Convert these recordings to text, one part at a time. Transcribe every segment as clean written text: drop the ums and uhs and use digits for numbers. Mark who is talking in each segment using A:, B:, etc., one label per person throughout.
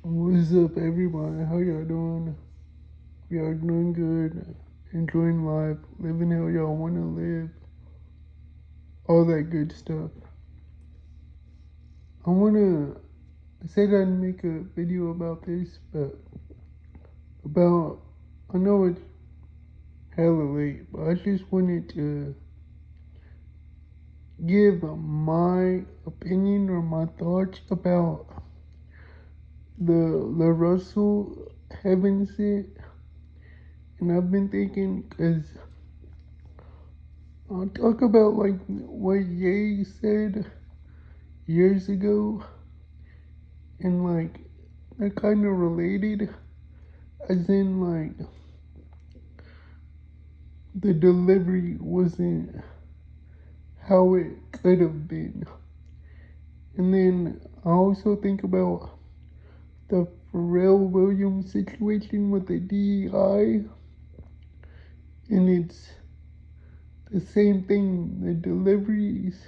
A: What's up, everybody? How y'all doing? We are doing good, enjoying life, living how y'all want to live, all that good stuff. I said I'd make a video about this, but about, I know it's hella late, but I just wanted to give my opinion or my thoughts about the Russell Heaven sit. And I've been thinking, because I'll talk about like what Ye said years ago, and like they're kind of related, as in like the delivery wasn't how it could have been. And then I also think about the Pharrell Williams situation with the DEI, and it's the same thing. The delivery is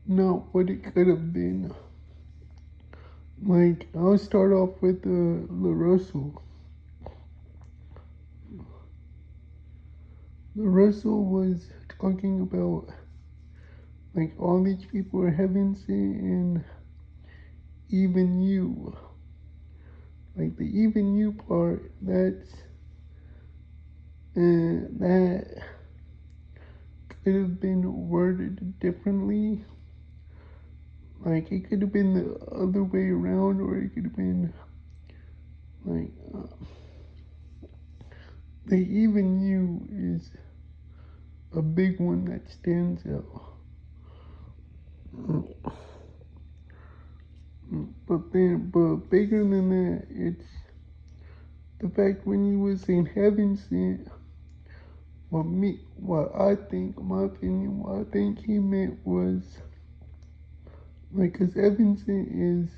A: not what it could have been. Like, I'll start off with the Russell. The Russell was talking about like all these people are heaven sent, and even you. Like the even you part, that could have been worded differently. Like it could have been the other way around, or it could have been like the even you is a big one that stands out. But bigger than that, it's the fact when he was in heaven sent. What I think, my opinion, what I think he meant was like, cause heaven sent is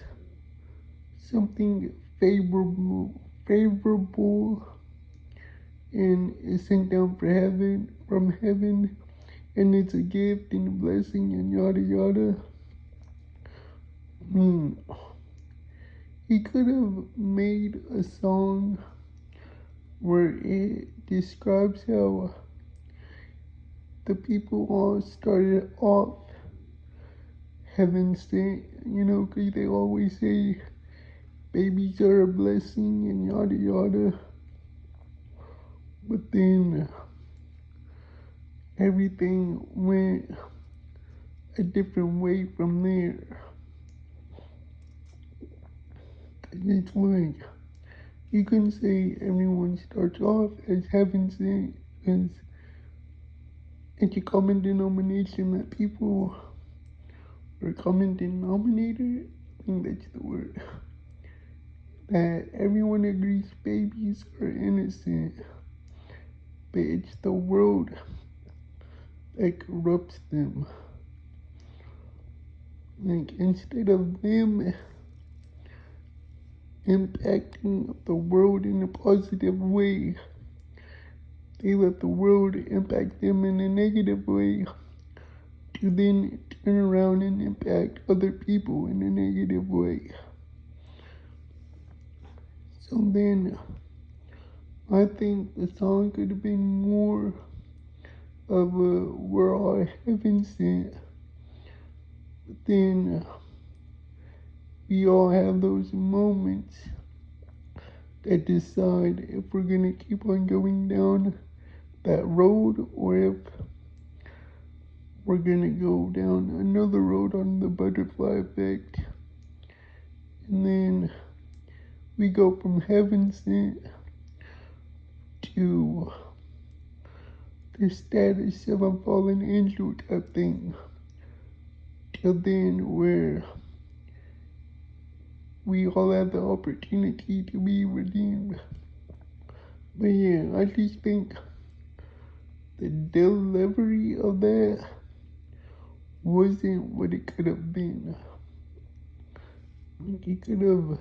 A: something favorable, and is sent down from heaven, and it's a gift and a blessing and yada yada. Hmm. He could have made a song where it describes how the people all started off heaven sent, because they always say babies are a blessing and yada yada. But then everything went a different way from there. It's like, you can say everyone starts off as heaven sent, because it's a common denomination that people, or common denominator, I think that's the word, that everyone agrees babies are innocent, but it's the world that corrupts them. Like, instead of them impacting the world in a positive way, they let the world impact them in a negative way, to then turn around and impact other people in a negative way. So then, I think the song could have been more of a we're all heaven sent, but then we all have those moments that decide if we're gonna keep on going down that road, or if we're gonna go down another road on the butterfly effect. And then we go from heaven sent to the status of a fallen angel type thing, till then where we all have the opportunity to be redeemed. But yeah, I just think the delivery of that wasn't what it could have been. Like, he could have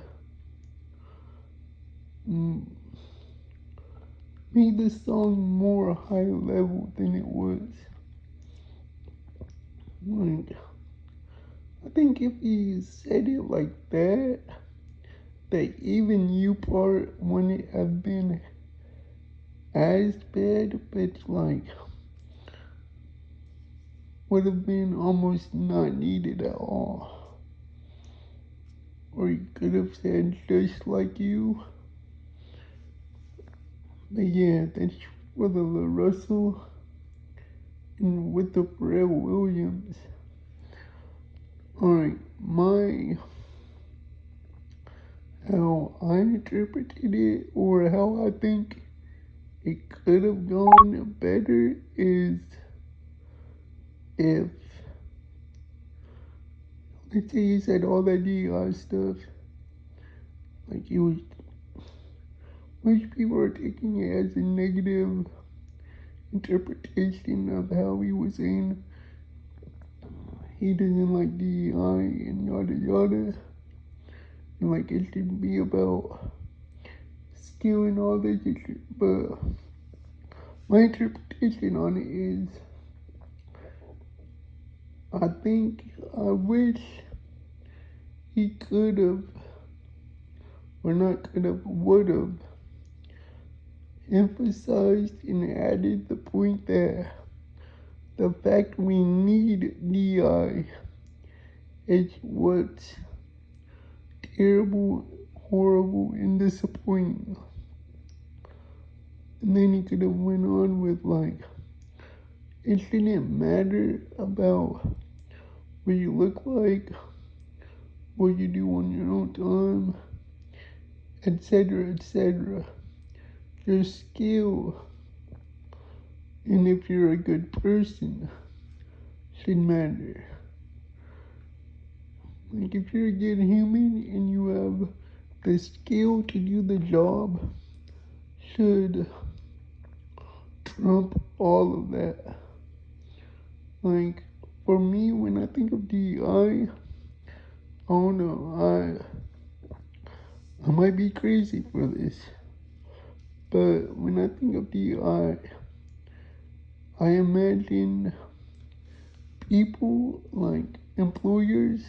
A: made the song more high level than it was. Like, I think if he said it like that, that even you part wouldn't have been as bad, but like would have been almost not needed at all. Or you could have said just like you. But yeah, that's for the Russell and with the pharrell Williams. Alright, how I interpreted it or how I think it could have gone better is if, let's say he said all that DI stuff, like he was, most people are taking it as a negative interpretation of how he was saying he doesn't like DEI and yada yada. And like it should be about skill and all that shit. But my interpretation on it is I think I wish he could have, or not could have, would have emphasized and added the point that the fact we need DI is what's terrible, horrible, and disappointing. And then he could have went on with like, it shouldn't matter about what you look like, what you do on your own time, etc., etc. Your skill, and if you're a good person, should matter. Like if you're a good human and you have the skill to do the job, should trump all of that. Like for me, when I think of DEI, I don't know, I might be crazy for this, but when I think of DEI, I imagine people like employers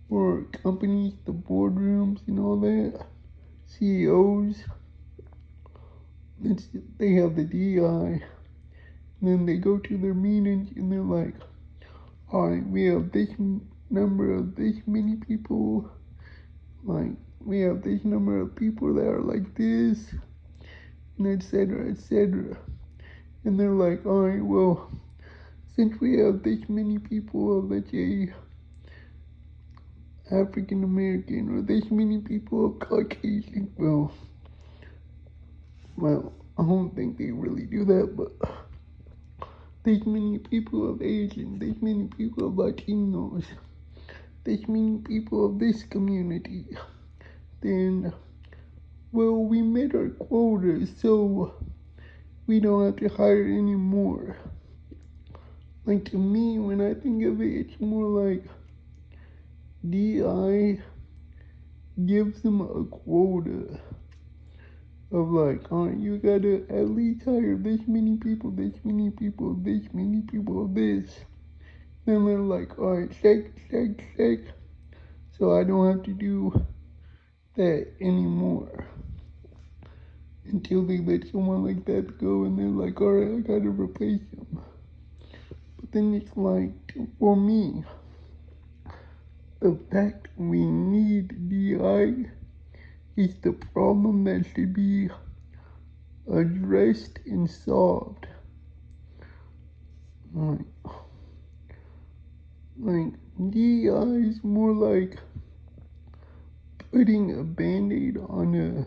A: or companies, the boardrooms and all that, CEOs, they have the DEI, and then they go to their meetings and they're like, all right, we have this number of this many people, like we have this number of people that are like this, and etc., etc. And they're like, all right, well, since we have this many people of, let's say, African American, or this many people of Caucasian, well, I don't think they really do that, but this many people of Asian, this many people of Latinos, this many people of this community, then, well, we met our quota, so we don't have to hire anymore. Like to me, when I think of it, it's more like DI gives them a quota of like, all right, you gotta at least hire this many people, this many people, this many people, this. Then they're like, all right, check. So I don't have to do that anymore. Until they let someone like that go and they're like, all right, I gotta replace them. But then it's like, for me, the fact we need DI is the problem that should be addressed and solved. Like, like DI is more like putting a band-aid on a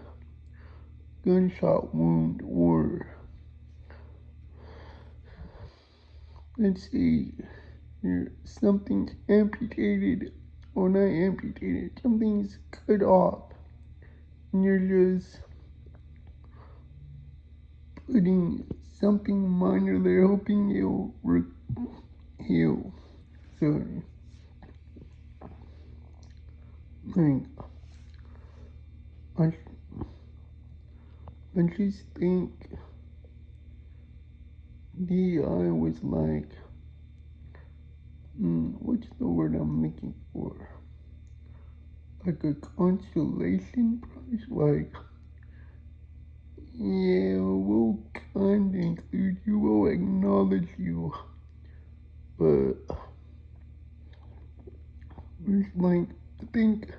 A: gunshot wound, or let's say something's amputated, or not amputated, something's cut off, and you're just putting something minor there, hoping it'll heal. Sorry. Like, I, I just think DI was like, what's the word I'm looking for? like a consolation prize, like, yeah, we'll kind of include you, we'll acknowledge you, but it's like, I think,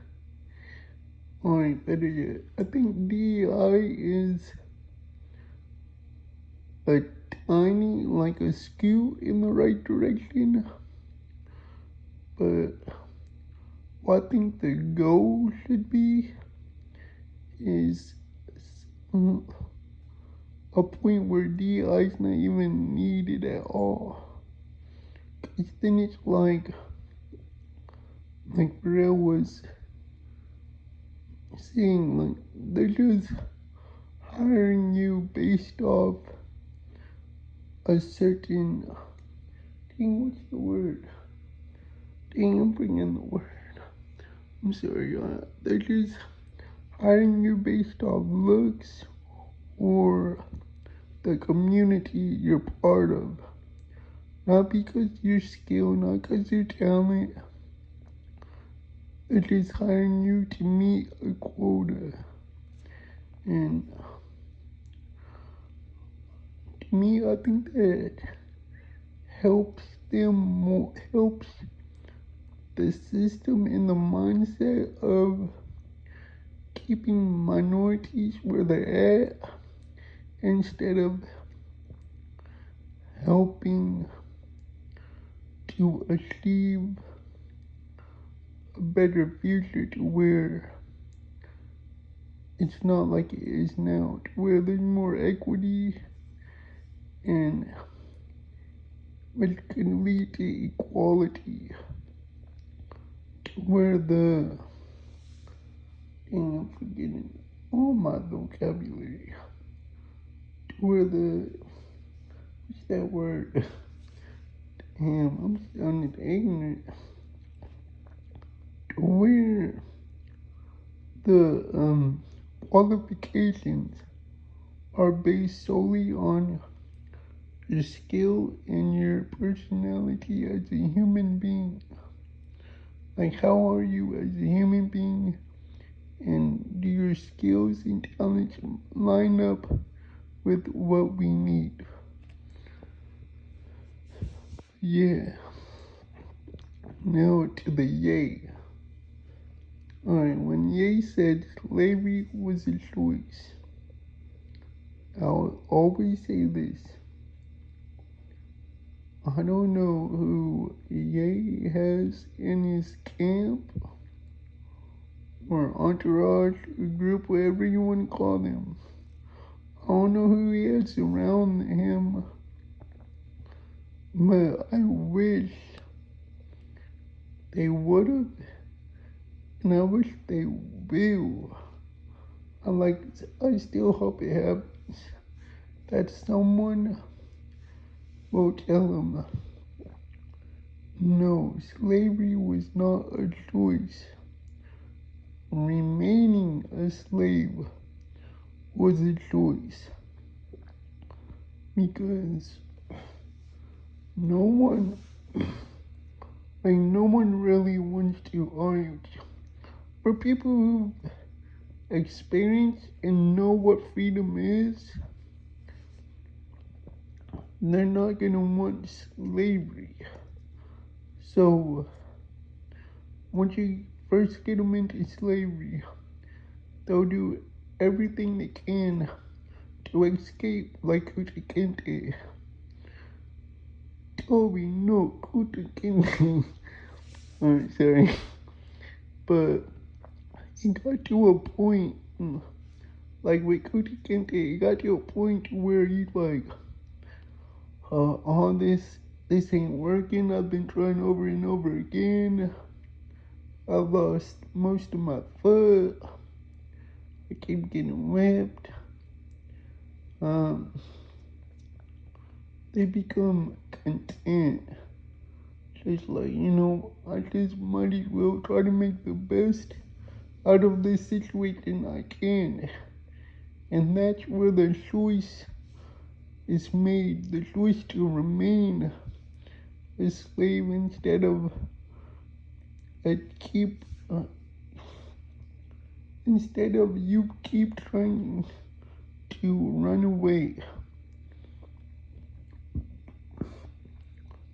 A: alright, better yet, I think DI is a tiny, like a skew in the right direction, but what I think the goal should be is mm, a point where DI is not even needed at all. Cause then it's like Pharrell was saying, like they're just hiring you based off a certain dang, what's the word? Dang, I'm bringing the word. I'm sorry, they're just hiring you based off looks or the community you're part of. Not because you're skilled, not because you're talent. They're just hiring you to meet a quota. And to me, I think that helps them more, helps the system and the mindset of keeping minorities where they're at instead of helping to achieve a better future to where it's not like it is now, to where there's more equity and which can lead to equality, to where the, dang, I'm forgetting all my vocabulary, to where the, what's that word? Damn, I'm sounding ignorant. To where the qualifications are based solely on your skill and your personality as a human being. Like, how are you as a human being? And do your skills and talents line up with what we need? Yeah. Now to the yay. Alright, when Ye said slavery was a choice, I'll always say this. I don't know who Ye has in his camp or entourage or group, whatever you want to call them. I don't know who he has around him, but I wish they would have, and I wish they will. I still hope it happens. That someone will tell them, no, slavery was not a choice. Remaining a slave was a choice. Because no one, no one really wants to argue. For people who experience and know what freedom is, they're not gonna want slavery. So, once you first get them into slavery, they'll do everything they can to escape, like Kuta Kinte. Toby, no, Kuta Kinte. Alright, sorry. But it got to a point, like with Kuta Kinte, it got to a point where he's like, all this ain't working. I've been trying over and over again. I lost most of my foot. I keep getting whipped. They become content. Just like, I just might as well try to make the best out of this situation I can. And that's where the choice is made. The choice to remain a slave instead of keep instead of you keep trying to run away.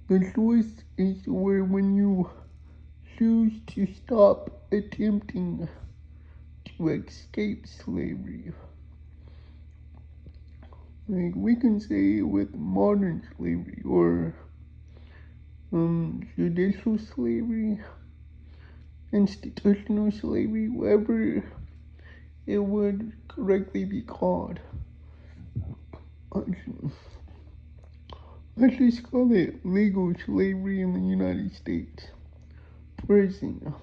A: The choice is where when you choose to stop attempting to escape slavery. Like we can say with modern slavery or judicial slavery, institutional slavery, whatever it would correctly be called. Let's just call it legal slavery in the United States. Prison.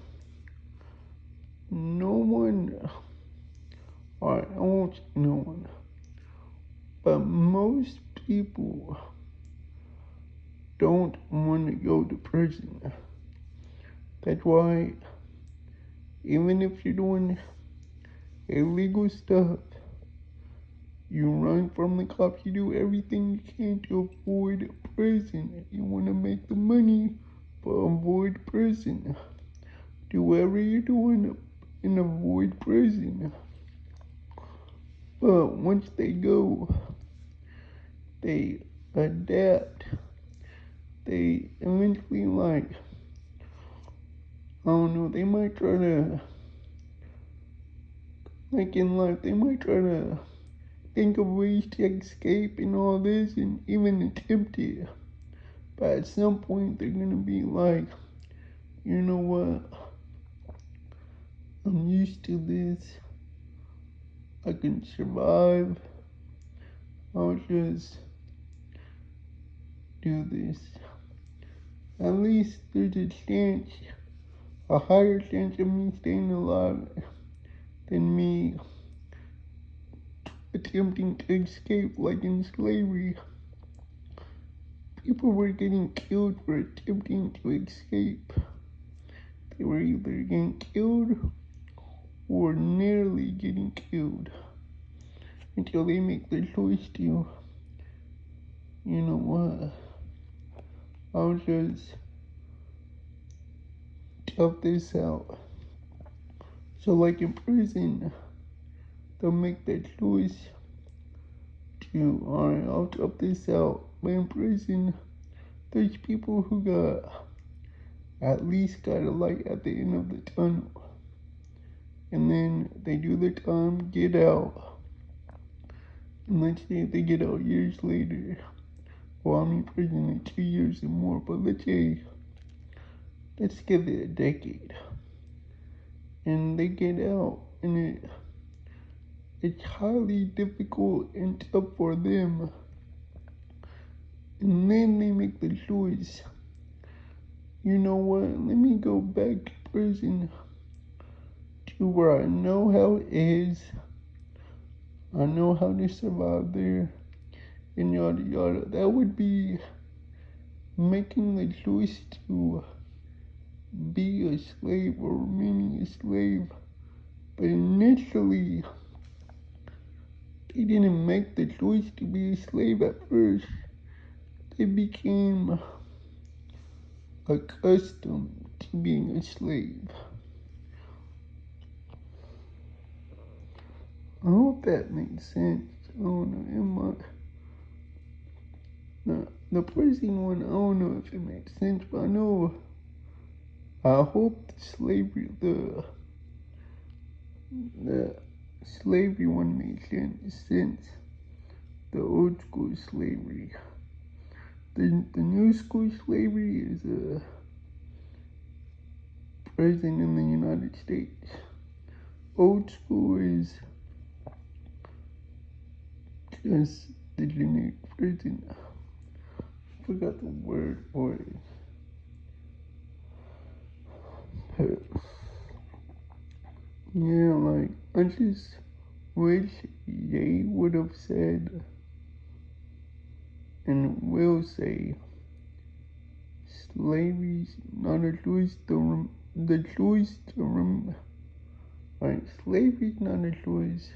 A: No one, or I won't say no one, but most people don't want to go to prison. That's why, even if you're doing illegal stuff, you run from the cops, you do everything you can to avoid prison. You want to make the money, but avoid prison. Do whatever you're doing and avoid prison. But once they go, they adapt. They eventually, like, I don't know, they might try to, like in life, they might try to think of ways to escape and all this and even attempt it. But at some point, they're gonna be like, you know what? I'm used to this. I can survive. I'll just do this. At least there's a chance, a higher chance of me staying alive than me attempting to escape like in slavery. People were getting killed for attempting to escape. They were either getting killed or nearly getting killed until they make the choice to, you know what, I'll just tough this out. So like in prison, they'll make that choice to, alright, I'll tough this out. But in prison, there's people who at least got a light at the end of the tunnel. And then they do their time, get out. And let's say they get out years later. Well, I'm in prison in 2 years or more, but let's give it a decade. And they get out, and it's highly difficult and tough for them. And then they make the choice. You know what? Let me go back to prison to where I know how it is. I know how to survive there. And yada yada. That would be making the choice to be a slave or remaining a slave. But initially, they didn't make the choice to be a slave at first. They became accustomed to being a slave. I hope that makes sense. I don't know, the prison one, I don't know if it makes sense, but I hope the slavery one makes sense. The old school slavery. The new school slavery is a prison in the United States. Old school is just the generic prison. I forgot the word for it. Yeah, like, I just wish they would have said and will say slavery's not a choice right, slavery's not a choice.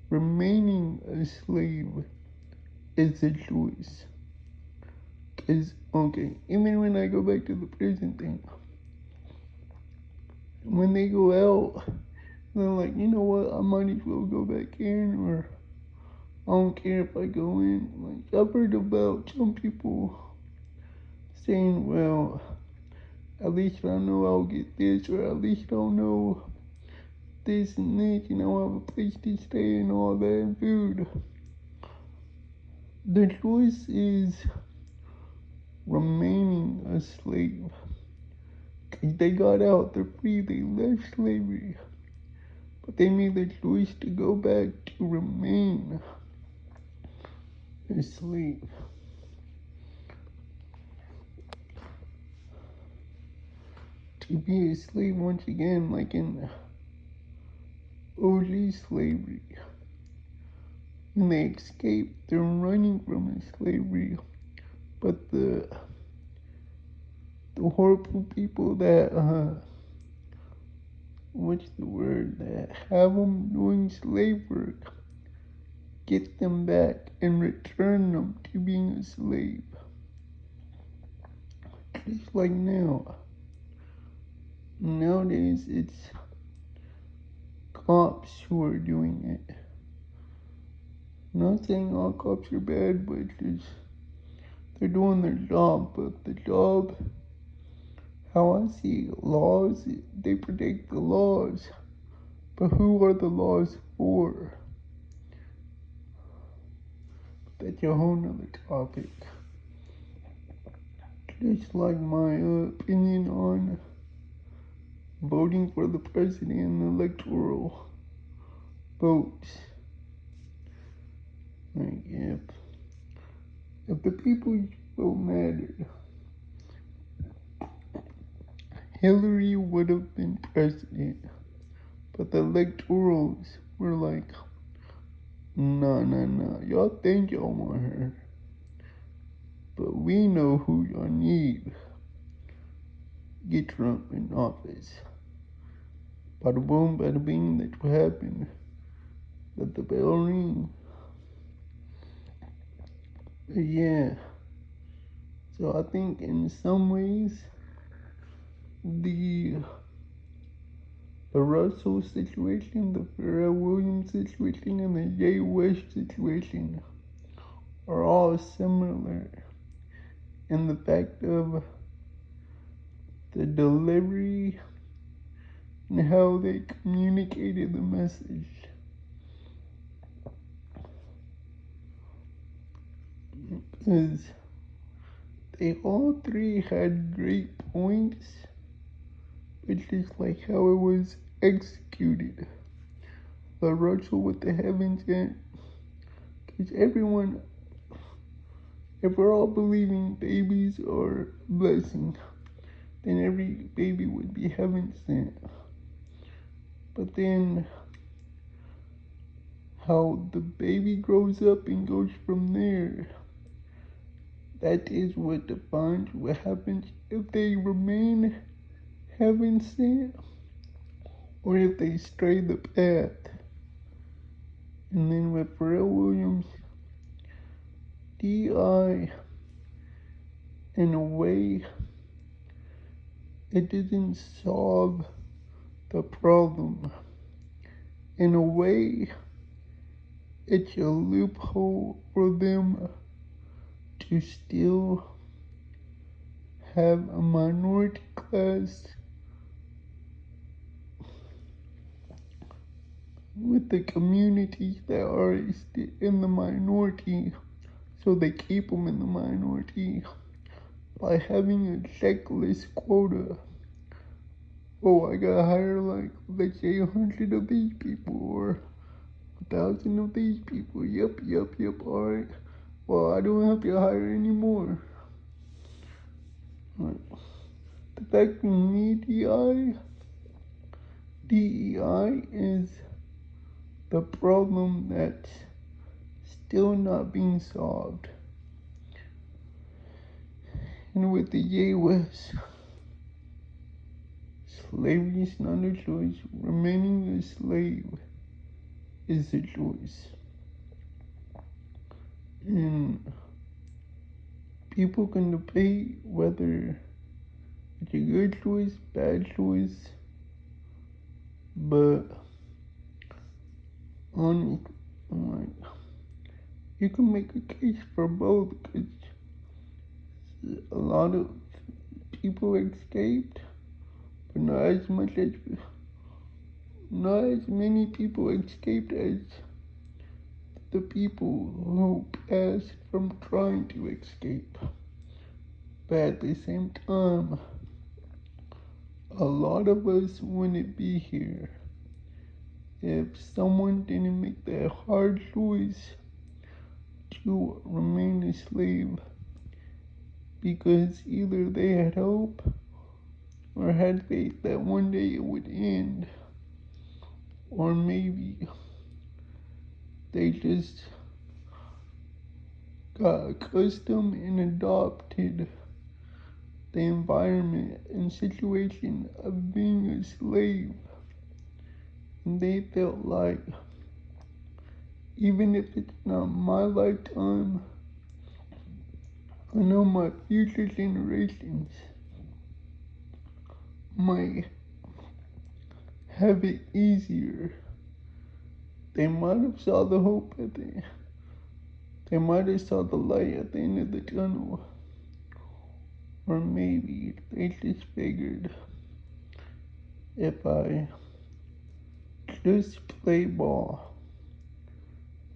A: Remaining a slave is a choice. Cause, okay, even when I go back to the prison thing, when they go out, They're like, you know what, I might as well go back in, or I don't care if I go in. Like, I've heard about some people saying, well, at least I know I'll get this, or at least I'll know this and this, and I'll have a place to stay and all that, and food. The choice is remaining a slave. 'Cause they got out, they're free, they left slavery. But they made the choice to go back to remain a slave. To be a slave once again, like in OG slavery. When they escape, they're running from slavery. But the horrible people that what's the word, that have them doing slave work, get them back and return them to being a slave. Just like now. Nowadays, it's cops who are doing it. I'm not saying all cops are bad, but just they're doing their job. But the job, how I see laws, they protect the laws. But who are the laws for? That's a whole nother topic. Just like my opinion on voting for the president and the electoral votes. Like, if the people's vote mattered, Hillary would have been president. But the electorals were like, nah. Y'all think y'all want her. But we know who y'all need. Get Trump in office. Bada boom, bada bing, that's what happened. Let the bell ring. But yeah. So I think in some ways, the Russell situation, the Pharrell Williams situation, and the Jay West situation are all similar in the fact of the delivery and how they communicated the message. Because they all three had great points. It's just like how it was executed. The Russell with the heavens and because everyone, if we're all believing babies are a blessing, then every baby would be heaven sent. But then how the baby grows up and goes from there, that is what defines what happens if they remain heaven sent or if they stray the path. And then with Pharrell Williams, DI, in a way, it didn't solve the problem. In a way, it's a loophole for them to still have a minority class with the communities that are in the minority, so they keep them in the minority by having a checklist quota. Oh, I gotta hire like, let's say 100 of these people or 1,000 of these people. Yep, alright. Well, I don't have to hire anymore. Like, the fact we need DEI is the problem that's still not being solved. And with the US, slavery is not a choice. Remaining a slave is a choice. And people can debate whether it's a good choice, bad choice, but on like you can make a case for both because a lot of people escaped, but not as many people escaped as the people who passed from trying to escape. But at the same time, a lot of us wouldn't be here if someone didn't make that hard choice to remain a slave because either they had hope or had faith that one day it would end, or maybe they just got accustomed and adopted the environment and situation of being a slave. And they felt like, even if it's not my lifetime, I know my future generations might have it easier. They might have saw the hope at the end. They might have saw the light at the end of the tunnel. Or maybe they just figured if I just play ball,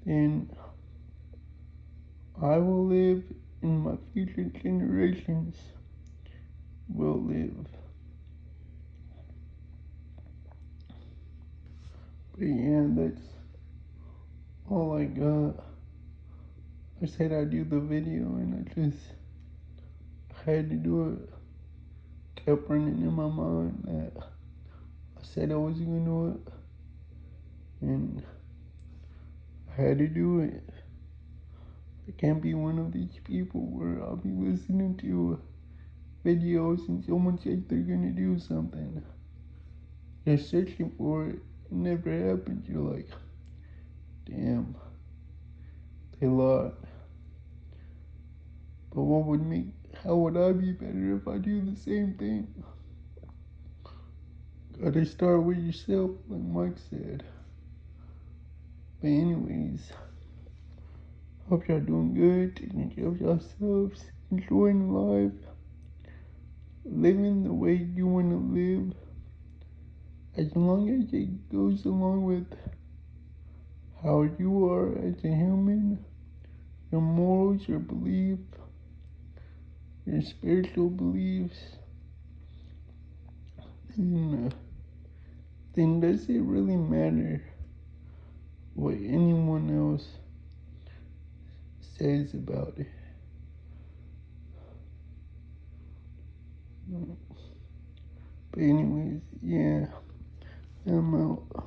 A: then I will live and my future generations will live. But yeah, that's all I got. I said I'd do the video and I just had to do it. Kept running in my mind that I said I was gonna do it, and I had to do it. I can't be one of these people where I'll be listening to videos and someone says they're gonna do something. You're searching for it, it never happens. You're like, damn, they lied. But how would I be better if I do the same thing? Gotta start with yourself, like Mike said. But anyways, hope y'all doing good, taking care of yourselves, enjoying life, living the way you want to live, as long as it goes along with how you are as a human, your morals, your belief, your spiritual beliefs, then does it really matter what anyone else says about it? But anyways, yeah, I'm out.